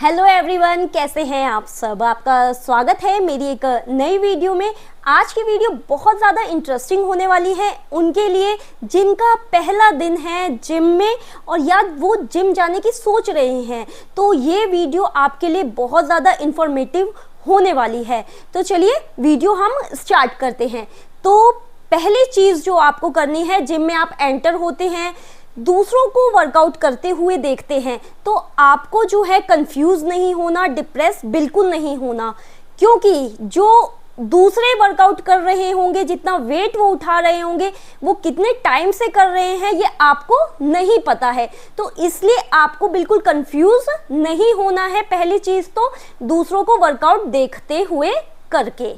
Hello everyone, कैसे हैं आप सब। आपका स्वागत है मेरी एक नई वीडियो में। आज की वीडियो बहुत ज़्यादा इंटरेस्टिंग होने वाली है उनके लिए जिनका पहला दिन है जिम में और या वो जिम जाने की सोच रहे हैं। तो ये वीडियो आपके लिए बहुत ज़्यादा इंफॉर्मेटिव होने वाली है। तो चलिए वीडियो हम स्टार्ट करते हैं। तो पहली चीज़ जो आपको करनी है, जिम में आप एंटर होते हैं, दूसरों को वर्कआउट करते हुए देखते हैं तो आपको जो है कंफ्यूज नहीं होना, डिप्रेस बिल्कुल नहीं होना, क्योंकि जो दूसरे वर्कआउट कर रहे होंगे, जितना वेट वो उठा रहे होंगे, वो कितने टाइम से कर रहे हैं ये आपको नहीं पता है। तो इसलिए आपको बिल्कुल कंफ्यूज नहीं होना है। पहली चीज़ तो दूसरों को वर्कआउट देखते हुए करके।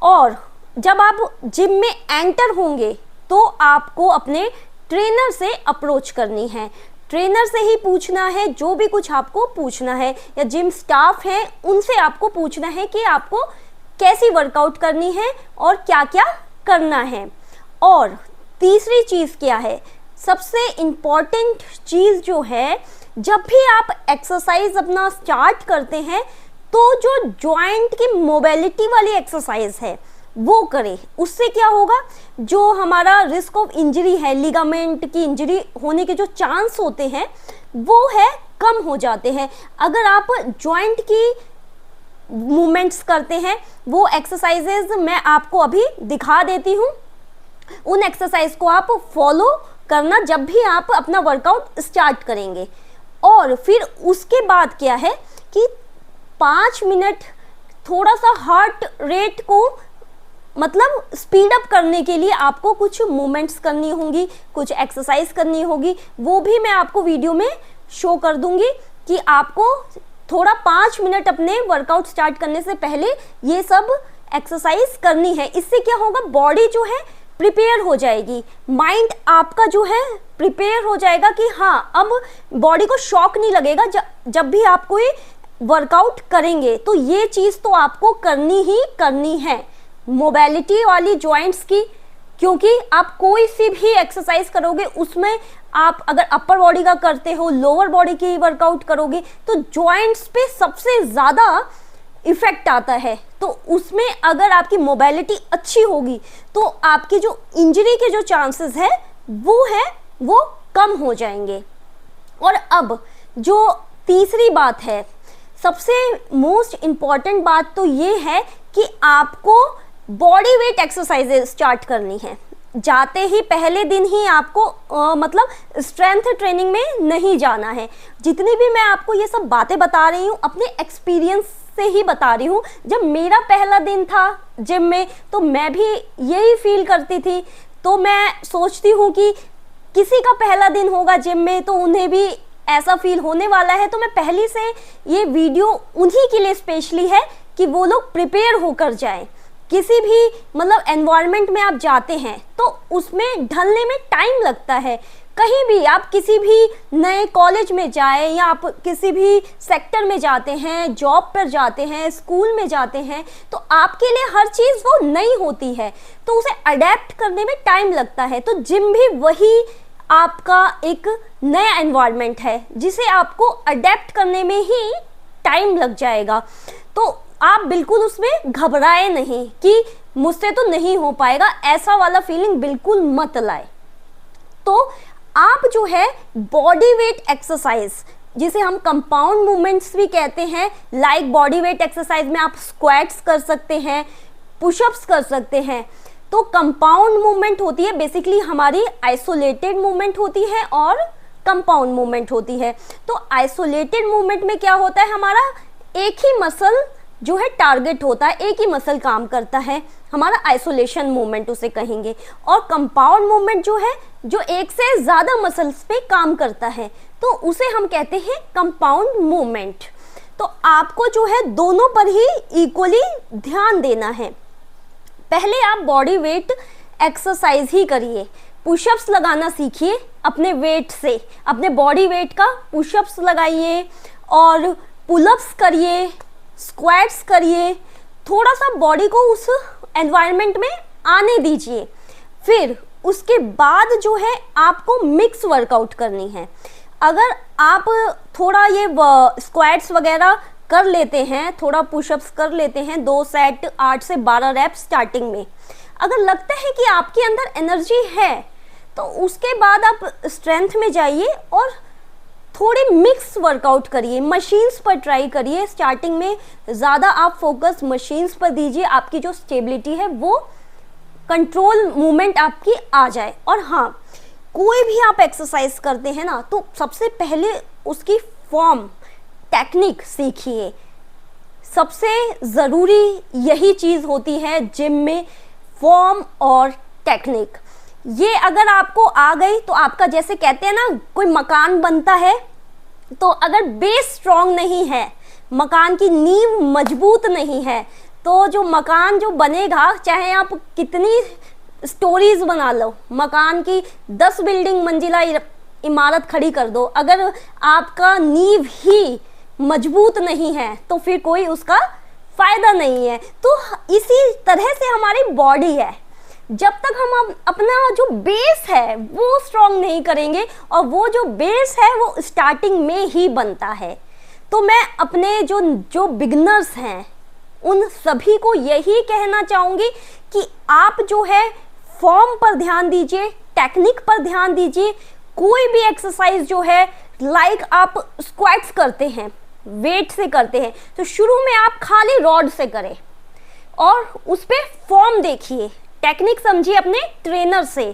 और जब आप जिम में एंटर होंगे तो आपको अपने ट्रेनर से अप्रोच करनी है। ट्रेनर से ही पूछना है जो भी कुछ आपको पूछना है, या जिम स्टाफ है उनसे आपको पूछना है कि आपको कैसी वर्कआउट करनी है और क्या क्या करना है। और तीसरी चीज़ क्या है, सबसे इम्पॉर्टेंट चीज़ जो है, जब भी आप एक्सरसाइज अपना स्टार्ट करते हैं तो जो जॉइंट की मोबिलिटी वाली एक्सरसाइज है वो करें। उससे क्या होगा, जो हमारा रिस्क ऑफ इंजरी है, लिगामेंट की इंजरी होने के जो चांस होते हैं वो है कम हो जाते हैं। अगर आप जॉइंट की मूवमेंट्स करते हैं, वो एक्सरसाइजेज मैं आपको अभी दिखा देती हूँ, उन एक्सरसाइज को आप फॉलो करना जब भी आप अपना वर्कआउट स्टार्ट करेंगे। और फिर उसके बाद क्या है कि 5 मिनट थोड़ा सा हार्ट रेट को मतलब स्पीड अप करने के लिए आपको कुछ मूवमेंट्स करनी होंगी, कुछ एक्सरसाइज करनी होगी। वो भी मैं आपको वीडियो में शो कर दूंगी कि आपको थोड़ा 5 मिनट अपने वर्कआउट स्टार्ट करने से पहले ये सब एक्सरसाइज करनी है। इससे क्या होगा, बॉडी जो है प्रिपेयर हो जाएगी, माइंड आपका जो है प्रिपेयर हो जाएगा कि हाँ अब बॉडी को शॉक नहीं लगेगा जब भी आप कोई वर्कआउट करेंगे। तो ये चीज़ तो आपको करनी ही करनी है, मोबिलिटी वाली जॉइंट्स की, क्योंकि आप कोई सी भी एक्सरसाइज करोगे उसमें आप अगर अपर बॉडी का करते हो, लोअर बॉडी की वर्कआउट करोगे तो जॉइंट्स पे सबसे ज़्यादा इफेक्ट आता है। तो उसमें अगर आपकी मोबिलिटी अच्छी होगी तो आपकी जो इंजरी के जो चांसेस है वो कम हो जाएंगे। और अब जो तीसरी बात है, सबसे मोस्ट इम्पॉर्टेंट बात तो ये है कि आपको बॉडी वेट एक्सरसाइजेज स्टार्ट करनी है। जाते ही पहले दिन ही आपको मतलब स्ट्रेंथ ट्रेनिंग में नहीं जाना है। जितनी भी मैं आपको ये सब बातें बता रही हूँ अपने एक्सपीरियंस से ही बता रही हूँ। जब मेरा पहला दिन था जिम में तो मैं भी यही फील करती थी। तो मैं सोचती हूँ कि किसी का पहला दिन होगा जिम में तो उन्हें भी ऐसा फील होने वाला है। तो मैं पहले से ये वीडियो उन्हीं के लिए स्पेशली है कि वो लोग प्रिपेयर होकर जाएं। किसी भी मतलब एनवायरनमेंट में आप जाते हैं तो उसमें ढलने में टाइम लगता है। कहीं भी आप किसी भी नए कॉलेज में जाए या आप किसी भी सेक्टर में जाते हैं, जॉब पर जाते हैं, स्कूल में जाते हैं, तो आपके लिए हर चीज़ वो नई होती है तो उसे अडेप्ट करने में टाइम लगता है। तो जिम भी वही आपका एक नया एनवायरनमेंट है जिसे आपको अडेप्ट करने में ही टाइम लग जाएगा। तो आप बिल्कुल उसमें घबराए नहीं कि मुझसे तो नहीं हो पाएगा, ऐसा वाला फीलिंग बिल्कुल मत लाए। तो आप जो है बॉडी वेट एक्सरसाइज, जिसे हम कंपाउंड मूवमेंट्स भी कहते हैं, लाइक बॉडी वेट एक्सरसाइज में आप स्क्वाट्स कर सकते हैं, पुशअप्स कर सकते हैं। तो कंपाउंड मूवमेंट होती है बेसिकली हमारी आइसोलेटेड मूवमेंट होती है और कंपाउंड मूवमेंट होती है। तो आइसोलेटेड मूवमेंट में क्या होता है, हमारा एक ही मसल जो है टारगेट होता है, एक ही मसल काम करता है, हमारा आइसोलेशन मूवमेंट उसे कहेंगे। और कंपाउंड मूवमेंट जो है जो एक से ज़्यादा मसल्स पे काम करता है तो उसे हम कहते हैं कंपाउंड मूवमेंट। तो आपको जो है दोनों पर ही इक्वली ध्यान देना है। पहले आप बॉडी वेट एक्सरसाइज ही करिए, पुशअप्स लगाना सीखिए अपने वेट से, अपने बॉडी वेट का पुशअप्स लगाइए और पुलअप्स करिए, स्क्वाट्स करिए, थोड़ा सा बॉडी को उस एनवायरनमेंट में आने दीजिए। फिर उसके बाद जो है आपको मिक्स वर्कआउट करनी है। अगर आप थोड़ा ये स्क्वाट्स वगैरह कर लेते हैं, थोड़ा पुशअप्स कर लेते हैं, 2 सेट 8 से 12 रैप्स स्टार्टिंग में, अगर लगता है कि आपके अंदर एनर्जी है तो उसके बाद आप स्ट्रेंथ में जाइए और थोड़ी मिक्स वर्कआउट करिए, मशीन्स पर ट्राई करिए। स्टार्टिंग में ज़्यादा आप फोकस मशीन्स पर दीजिए, आपकी जो स्टेबिलिटी है वो कंट्रोल मूवमेंट आपकी आ जाए। और हाँ, कोई भी आप एक्सरसाइज करते हैं ना तो सबसे पहले उसकी फॉर्म टेक्निक सीखिए। सबसे ज़रूरी यही चीज़ होती है जिम में, फॉर्म और टेक्निक। ये अगर आपको आ गई तो आपका, जैसे कहते हैं ना कोई मकान बनता है, तो अगर बेस स्ट्रॉन्ग नहीं है, मकान की नींव मजबूत नहीं है, तो जो मकान जो बनेगा, चाहे आप कितनी स्टोरीज बना लो, मकान की 10 बिल्डिंग मंजिला इमारत खड़ी कर दो, अगर आपका नींव ही मजबूत नहीं है तो फिर कोई उसका फायदा नहीं है। तो इसी तरह से हमारी बॉडी है, जब तक हम अपना जो बेस है वो स्ट्रॉन्ग नहीं करेंगे, और वो जो बेस है वो स्टार्टिंग में ही बनता है। तो मैं अपने जो बिगिनर्स हैं उन सभी को यही कहना चाहूँगी कि आप जो है फॉर्म पर ध्यान दीजिए, टेक्निक पर ध्यान दीजिए। कोई भी एक्सरसाइज जो है, लाइक आप स्क्वाट्स करते हैं, वेट से करते हैं, तो शुरू में आप खाली रॉड से करें और उस पर फॉर्म देखिए, टेक्निक समझिए अपने ट्रेनर से।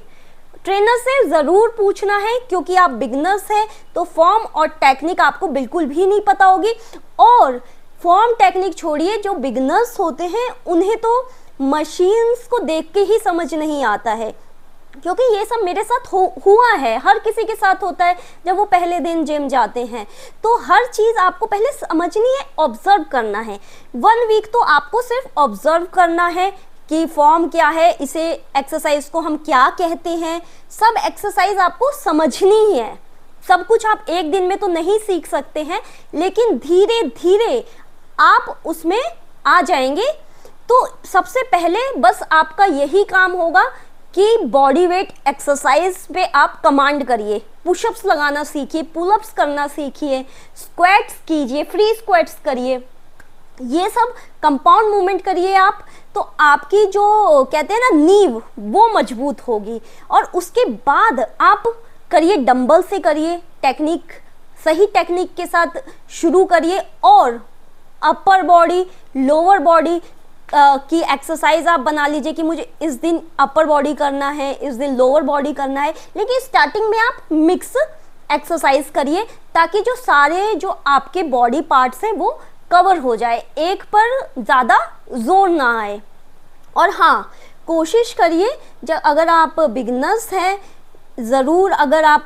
ट्रेनर से ज़रूर पूछना है, क्योंकि आप बिगिनर्स हैं तो फॉर्म और टेक्निक आपको बिल्कुल भी नहीं पता होगी। और फॉर्म टेक्निक छोड़िए, जो बिगिनर्स होते हैं उन्हें तो मशीन्स को देख के ही समझ नहीं आता है, क्योंकि ये सब मेरे साथ हुआ है, हर किसी के साथ होता है जब वो पहले दिन जिम जाते हैं। तो हर चीज़ आपको पहले समझनी है, ऑब्जर्व करना है। 1 वीक तो आपको सिर्फ ऑब्जर्व करना है कि फॉर्म क्या है, इसे एक्सरसाइज को हम क्या कहते हैं, सब एक्सरसाइज आपको समझनी ही है। सब कुछ आप एक दिन में तो नहीं सीख सकते हैं, लेकिन धीरे धीरे आप उसमें आ जाएंगे। तो सबसे पहले बस आपका यही काम होगा कि बॉडी वेट एक्सरसाइज पे आप कमांड करिए, पुशअप्स लगाना सीखिए, पुलअप्स करना सीखिए, स्क्वाट्स कीजिए, फ्री स्क्वाट्स करिए, ये सब कंपाउंड मूवमेंट करिए आप। तो आपकी जो कहते हैं ना नींव, वो मजबूत होगी। और उसके बाद आप करिए, डंबल से करिए, टेक्निक सही टेक्निक के साथ शुरू करिए। और अपर बॉडी, लोअर बॉडी की एक्सरसाइज आप बना लीजिए कि मुझे इस दिन अपर बॉडी करना है, इस दिन लोअर बॉडी करना है, लेकिन स्टार्टिंग में आप मिक्स एक्सरसाइज करिए, ताकि जो सारे जो आपके बॉडी पार्ट्स हैं वो कवर हो जाए, एक पर ज़्यादा जोर ना आए। और हाँ, कोशिश करिए, जब अगर आप बिगिनर्स हैं, ज़रूर अगर आप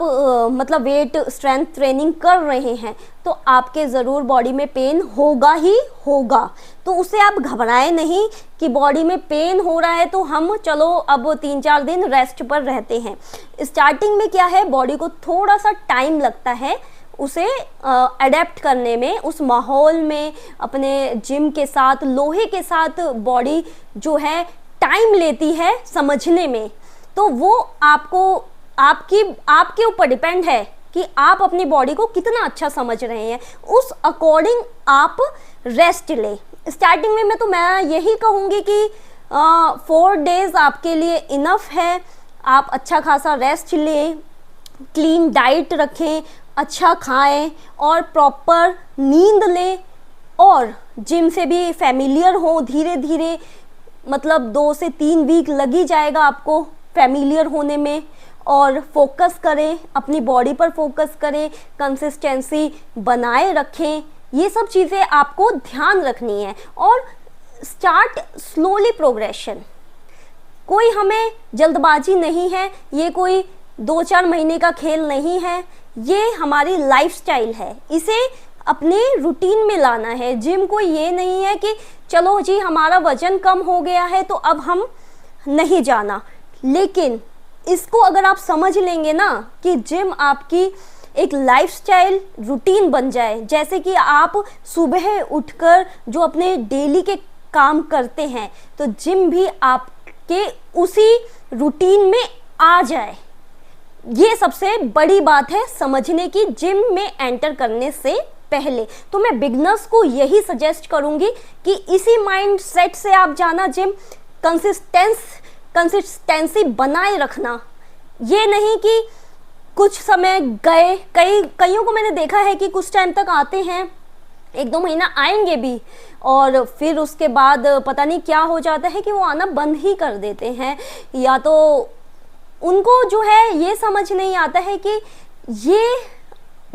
मतलब वेट स्ट्रेंथ ट्रेनिंग कर रहे हैं तो आपके ज़रूर बॉडी में पेन होगा ही होगा। तो उससे आप घबराएं नहीं कि बॉडी में पेन हो रहा है तो हम चलो अब 3-4 दिन रेस्ट पर रहते हैं। स्टार्टिंग में क्या है, बॉडी को थोड़ा सा टाइम लगता है उसे अडेप्ट करने में, उस माहौल में, अपने जिम के साथ, लोहे के साथ बॉडी जो है टाइम लेती है समझने में। तो वो आपके ऊपर डिपेंड है कि आप अपनी बॉडी को कितना अच्छा समझ रहे हैं, उस अकॉर्डिंग आप रेस्ट लें। स्टार्टिंग में मैं यही कहूँगी कि 4 डेज आपके लिए इनफ है। आप अच्छा खासा रेस्ट लें, क्लीन डाइट रखें, अच्छा खाएं और प्रॉपर नींद लें, और जिम से भी फैमिलियर हो धीरे धीरे। मतलब 2 से 3 वीक लग ही जाएगा आपको फैमिलियर होने में। और फोकस करें, अपनी बॉडी पर फोकस करें, कंसिस्टेंसी बनाए रखें, ये सब चीज़ें आपको ध्यान रखनी है। और स्टार्ट स्लोली प्रोग्रेशन, कोई हमें जल्दबाजी नहीं है, ये कोई 2-4 महीने का खेल नहीं है, ये हमारी लाइफस्टाइल है, इसे अपने रूटीन में लाना है। जिम को ये नहीं है कि चलो जी हमारा वजन कम हो गया है तो अब हम नहीं जाना। लेकिन इसको अगर आप समझ लेंगे ना कि जिम आपकी एक लाइफस्टाइल रूटीन बन जाए, जैसे कि आप सुबह उठकर जो अपने डेली के काम करते हैं, तो जिम भी आपके उसी रूटीन में आ जाए, ये सबसे बड़ी बात है समझने की जिम में एंटर करने से पहले। तो मैं बिगनर्स को यही सजेस्ट करूंगी कि इसी माइंड सेट से आप जाना जिम, कंसिस्टेंसी बनाए रखना। ये नहीं कि कुछ समय गए, कईयों को मैंने देखा है कि कुछ टाइम तक आते हैं, 1-2 महीना आएंगे भी और फिर उसके बाद पता नहीं क्या हो जाता है कि वो आना बंद ही कर देते हैं, या तो उनको जो है ये समझ नहीं आता है कि ये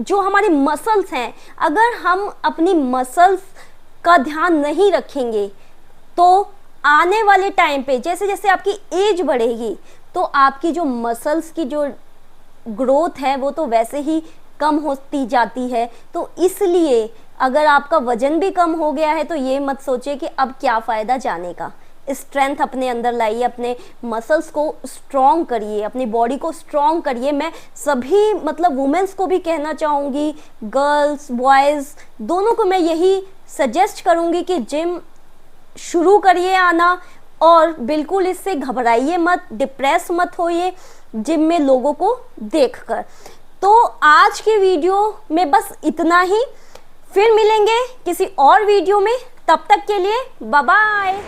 जो हमारे मसल्स हैं, अगर हम अपनी मसल्स का ध्यान नहीं रखेंगे तो आने वाले टाइम पे जैसे जैसे आपकी एज बढ़ेगी तो आपकी जो मसल्स की जो ग्रोथ है वो तो वैसे ही कम होती जाती है। तो इसलिए अगर आपका वजन भी कम हो गया है तो ये मत सोचिए कि अब क्या फ़ायदा जाने का। स्ट्रेंथ अपने अंदर लाइए, अपने मसल्स को स्ट्रॉन्ग करिए, अपनी बॉडी को स्ट्रॉन्ग करिए। मैं सभी मतलब वुमेन्स को भी कहना चाहूँगी, गर्ल्स बॉयज़ दोनों को मैं यही सजेस्ट करूँगी कि जिम शुरू करिए आना, और बिल्कुल इससे घबराइए मत, डिप्रेस मत होइए जिम में लोगों को देखकर। तो आज के वीडियो में बस इतना ही, फिर मिलेंगे किसी और वीडियो में, तब तक के लिए बाय बाय।